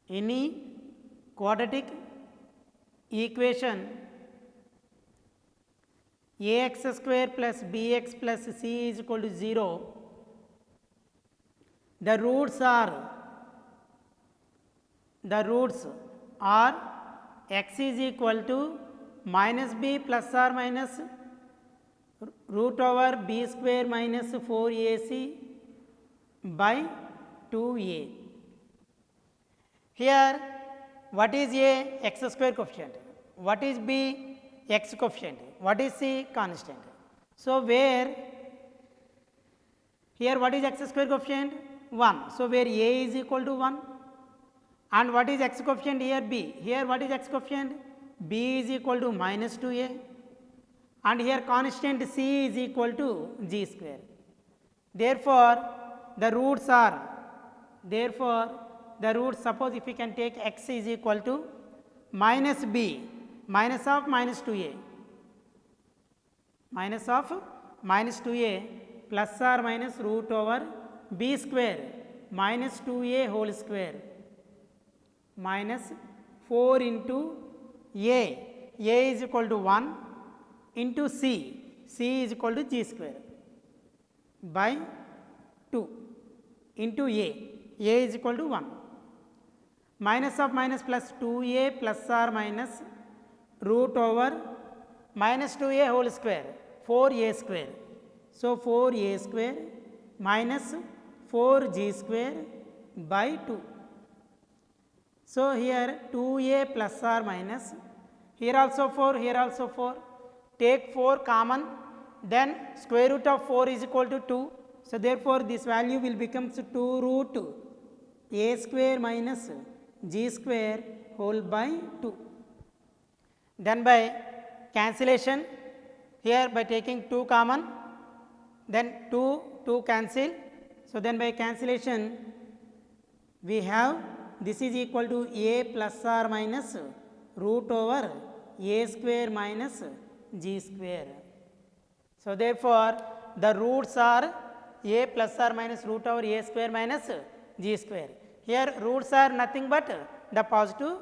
any quadratic equation ax square plus bx plus c is equal to 0, the roots are x is equal to minus b plus or minus root over b square minus 4ac by 2a. Here what is a? X square coefficient. What is b? X coefficient. What is c? Constant. So, where here what is x square coefficient? 1. So, where a is equal to 1, and what is x coefficient here? B. Here what is x coefficient? B is equal to minus 2a, and here constant c is equal to g square. Therefore, the roots suppose if we can take x is equal to minus b minus of minus 2a plus or minus root over b square minus 2a whole square minus 4 into a is equal to 1 into c is equal to g square by 2 into a is equal to 1 minus of minus plus 2a plus or minus root over minus 2a whole square, 4a square. So, 4a square minus 4g square by 2. So, here 2a plus or minus, here also 4, here also 4, take 4 common, then square root of 4 is equal to 2. So, therefore, this value will become 2 root a square minus g square whole by 2. Then by cancellation, here by taking 2 common, then 2 cancel. So, then by cancellation we have this is equal to a plus or minus root over a square minus g square. So, therefore, the roots are a plus or minus root over a square minus g square. Here roots are nothing but the positive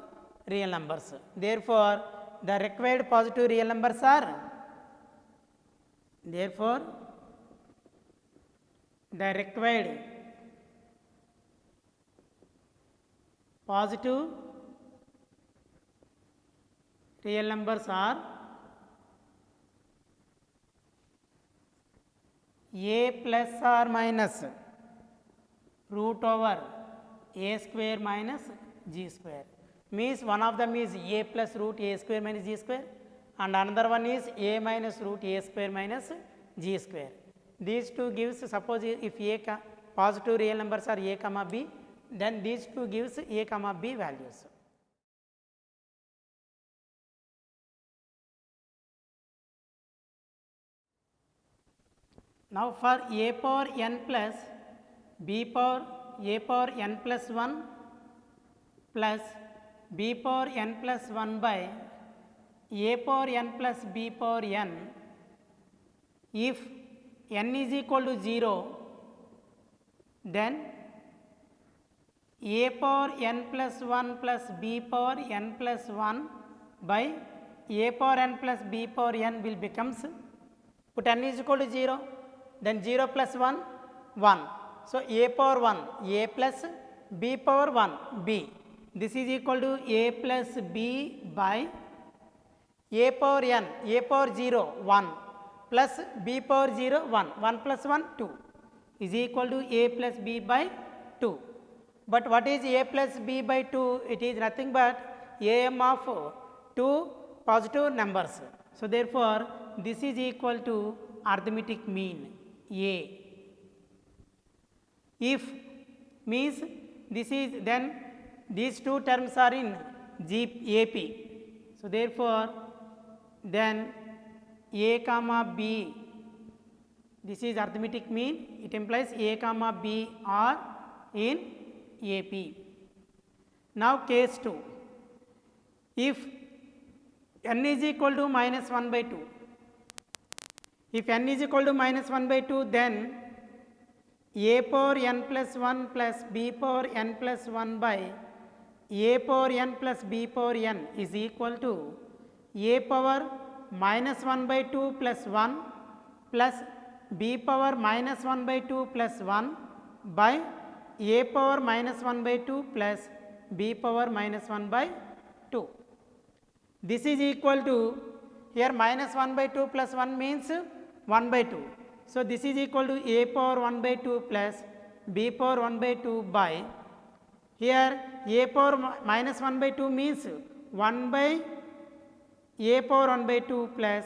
real numbers. Therefore, the required positive real numbers are, therefore, the required positive real numbers are a plus or minus root over a square minus g square. Means one of them is a plus root a square minus g square and another one is a minus root a square minus g square. These two gives, suppose if a positive real numbers are a comma b, then these two gives a comma b values. Now, for a power n plus b power a power n plus 1 plus b power n plus 1 by a power n plus b power n, if n is equal to 0, then a power n plus 1 plus b power n plus 1 by a power n plus b power n will becomes, put n is equal to 0, then 0 plus 1, 1. So, a power 1 a plus b power 1 b, this is equal to a plus b by a power n a power 0 1 plus b power 0 1, 1 plus 1 2 is equal to a plus b by 2. But what is a plus b by 2? It is nothing but am of 2 positive numbers. So, therefore, this is equal to arithmetic mean a. If means this is, then these two terms are in AP. So, therefore, then a comma b, this is arithmetic mean, it implies a comma b are in AP. Now, case 2, if n is equal to minus 1 by 2, if n is equal to minus 1 by 2, then a power n plus 1 plus b power n plus 1 by a power n plus b power n is equal to a power minus 1 by 2 plus 1 plus b power minus 1 by 2 plus 1 by a power minus 1 by 2 plus b power minus 1 by 2. This is equal to, here minus 1 by 2 plus 1 means 1 by 2. So, this is equal to a power 1 by 2 plus b power 1 by 2 by, here a power minus 1 by 2 means 1 by a power 1 by 2 plus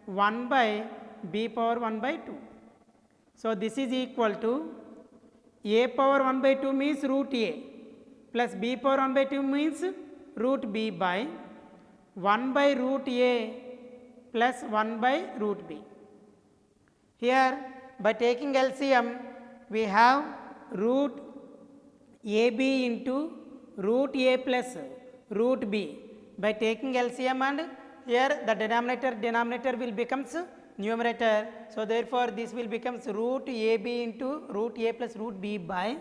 1 by b power 1 by 2. So, this is equal to a power 1 by 2 means root a plus b power 1 by 2 means root b by 1 by root a plus 1 by root b. Here by taking LCM we have root ab into root a plus root b. By taking LCM and here the denominator will becomes numerator. So, therefore, this will becomes root ab into root a plus root b by,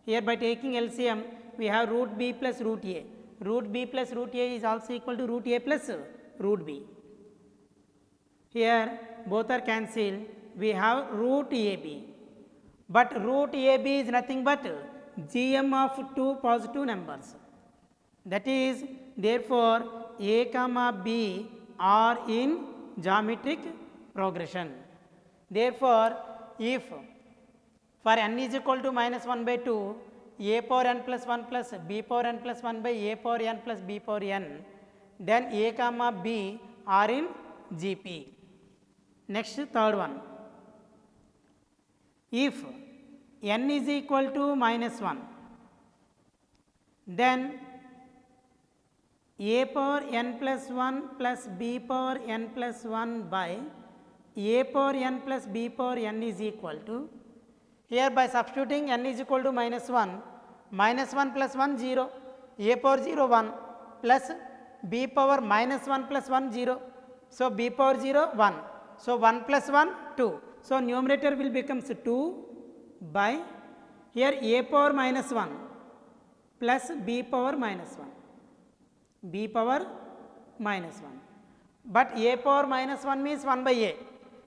here by taking LCM we have root b plus root a. Root b plus root a is also equal to root a plus root b. Here both are cancelled, we have root ab, but root ab is nothing but gm of two positive numbers. That is, therefore, A comma B are in geometric progression. Therefore, if for n is equal to minus 1 by 2, a power n plus 1 plus b power n plus 1 by a power n plus b power n, then a comma b are in GP. Next, third one. If n is equal to minus 1, then a power n plus 1 plus b power n plus 1 by a power n plus b power n is equal to, here by substituting n is equal to minus 1, minus 1 plus 1 0, a power 0 1 plus b power minus 1 plus 1 0. So, b power 0 1. So, 1 plus 1 2. So, numerator will becomes 2 by here a power minus 1 plus b power minus 1, b power minus 1, but a power minus 1 means 1 by a.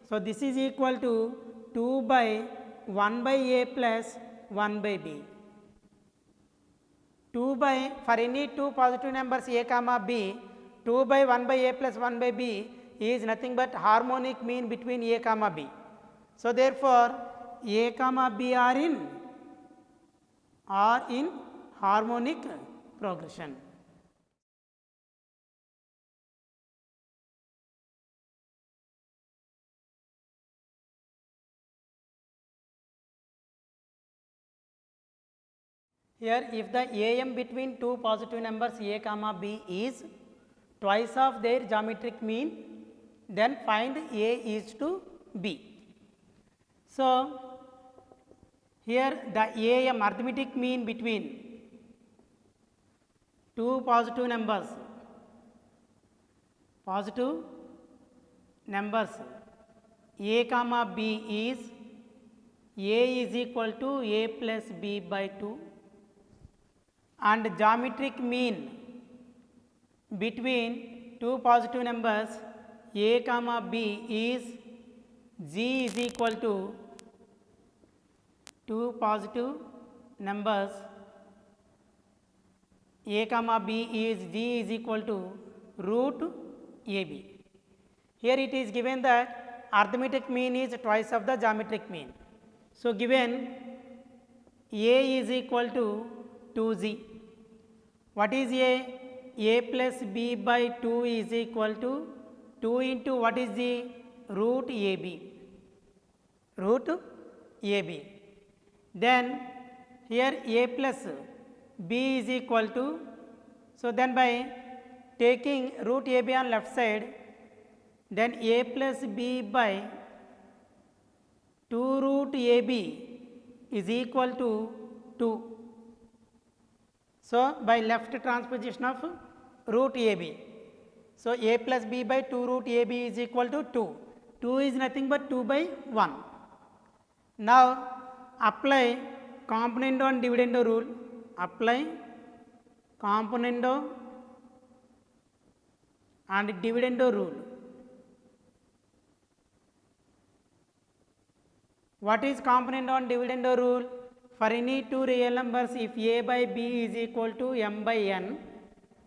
So, this is equal to 2 by 1 by a plus 1 by b. 2 by, for any two positive numbers a comma b, 2 by 1 by a plus 1 by b is nothing but harmonic mean between a comma b. So, therefore, a comma b are in harmonic progression. Here, if the AM between two positive numbers a comma b is twice of their geometric mean, then find a is to b. So, here the AM arithmetic mean between two positive numbers a comma b is a is equal to a plus b by 2, and geometric mean between two positive numbers a comma b is g is equal to two positive numbers a comma b is g is equal to root ab. Here it is given that arithmetic mean is twice of the geometric mean. So, given a is equal to 2g, what is a? A plus b by 2 is equal to 2 into what is the root ab, then here a plus b is equal to, so then by taking root ab on left side, then a plus b by 2 root ab is equal to 2. So, by left transposition of root ab, so a plus b by 2 root ab is equal to 2. 2 is nothing but 2 by 1. Now, apply componendo and dividendo rule. Apply componendo and dividendo rule. What is componendo and dividendo rule? For any two real numbers, if a by b is equal to m by n,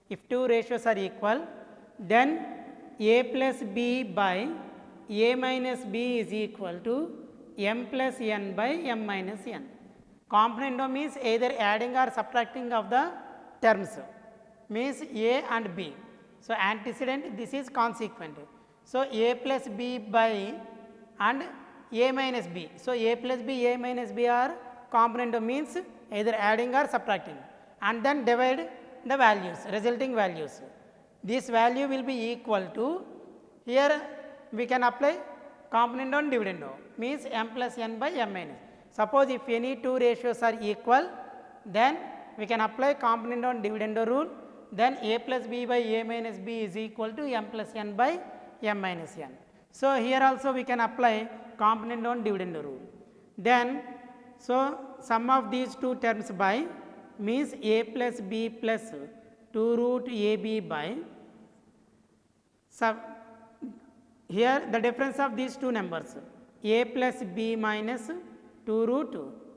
if two ratios are equal, then a plus b by a minus b is equal to m plus n by m minus n. Componendo means either adding or subtracting of the terms, means a and b. So, antecedent, this is consequent. So, a plus b by and a minus b. So, a plus b, a minus b are componendo, means either adding or subtracting, and then divide the values, resulting values. This value will be equal to, here we can apply componendo and dividendo, means m plus n by m minus. Suppose if any two ratios are equal, then we can apply componendo and dividendo rule, then a plus b by a minus b is equal to m plus n by m minus n. So, here also we can apply componendo and dividendo rule. Then, so sum of these two terms by means a plus b plus 2 root ab by, here the difference of these two numbers a plus b minus 2 root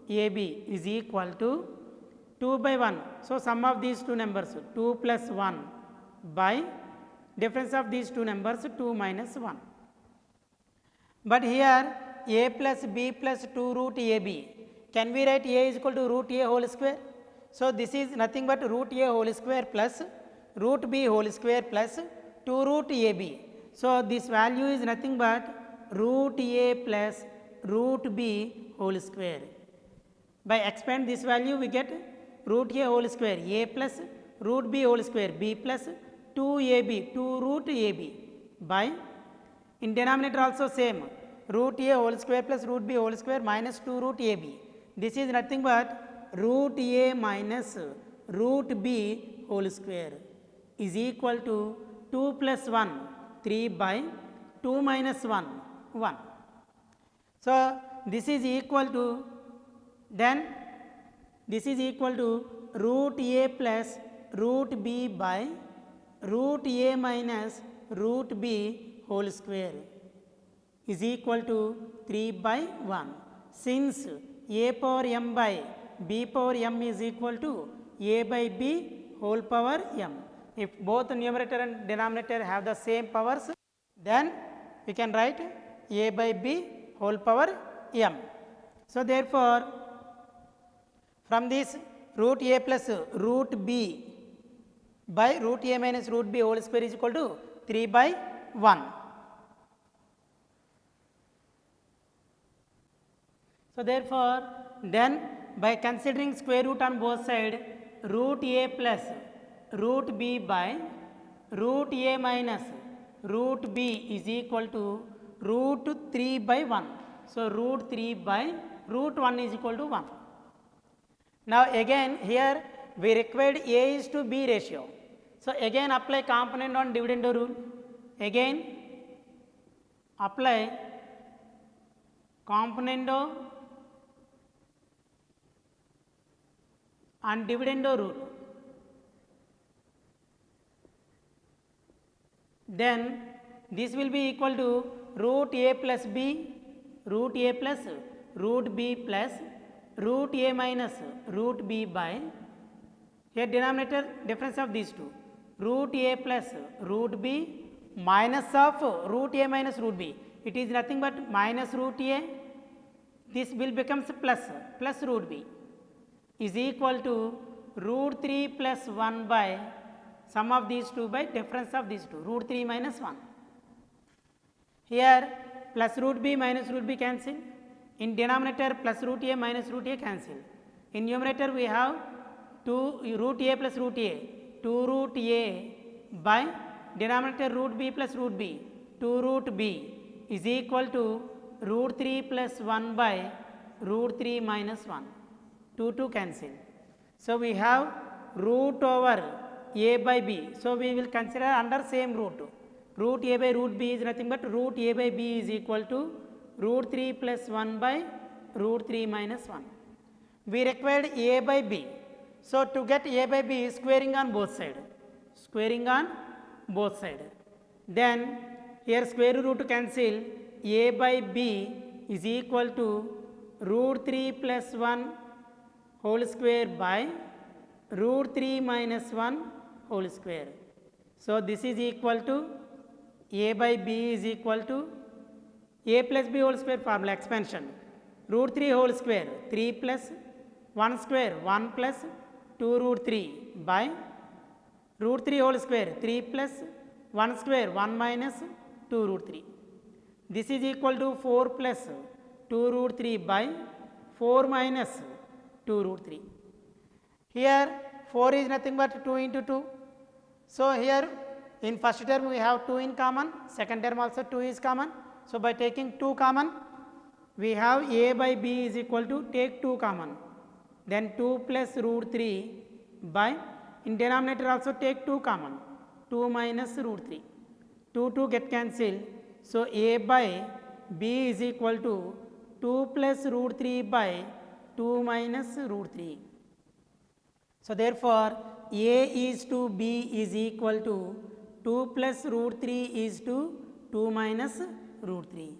ab is equal to 2 by 1. So, sum of these two numbers 2 plus 1 by difference of these two numbers 2 minus 1. But here a plus b plus 2 root ab, can we write a is equal to root a whole square? So this is nothing but root a whole square plus root b whole square plus 2 root ab. So this value is nothing but root a plus root b whole square. By expand this value we get root a whole square a plus root b whole square b plus 2ab 2 root ab by in denominator also same root a whole square plus root b whole square minus 2 root ab. This is nothing but root a minus root b whole square is equal to 2 plus 1 3 by 2 minus 1 1. So this is equal to, then this is equal to root a plus root b by root a minus root b whole square is equal to 3 by 1. Since a power m by b power m is equal to a by b whole power m. If both numerator and denominator have the same powers, then we can write a by b whole power m. So therefore, from this root a plus root b by root a minus root b whole square is equal to 3 by 1. So therefore, then by considering square root on both sides, root a plus root b by root a minus root b is equal to root 3 by 1. So root 3 by root 1 is equal to 1. Now again here we required a is to b ratio. So again apply component on dividend rule. Again apply component on dividend rule. Then this will be equal to root a plus b, root a plus root b plus root a minus root b by, here denominator difference of these two, root a plus root b minus of root a minus root b. It is nothing but minus root a, this will becomes plus root b is equal to root 3 plus 1 by sum of these two by difference of these two, root 3 minus 1. Here plus root b minus root b cancel. In denominator plus root a minus root a cancel. In numerator we have 2 root a plus root a, 2 root a by denominator root b plus root b, 2 root b is equal to root 3 plus 1 by root 3 minus 1, 2 cancel. So we have root over a by b. So we will consider under same root. Root a by root b is nothing but root a by b is equal to root 3 plus 1 by root 3 minus 1. We required a by b. So to get a by b, squaring on both sides. Squaring on both sides. Then here square root cancel, a by b is equal to root 3 plus 1 whole square by root 3 minus 1 whole square. So this is equal to a by b is equal to a plus b whole square formula expansion, root 3 whole square 3 plus 1 square 1 plus 2 root 3 by root 3 whole square 3 plus 1 square 1 minus 2 root 3. This is equal to 4 plus 2 root 3 by 4 minus 2 root 3. Here 4 is nothing but 2 into 2. So here in first term we have 2 in common, second term also 2 is common. So by taking 2 common, we have a by b is equal to take 2 common, then 2 plus root 3 by, in denominator also take 2 common, 2 minus root 3, 2 get cancelled. So a by b is equal to 2 plus root 3 by 2 minus root 3. So therefore a is to b is equal to 2 plus root 3 is to 2 minus root 3.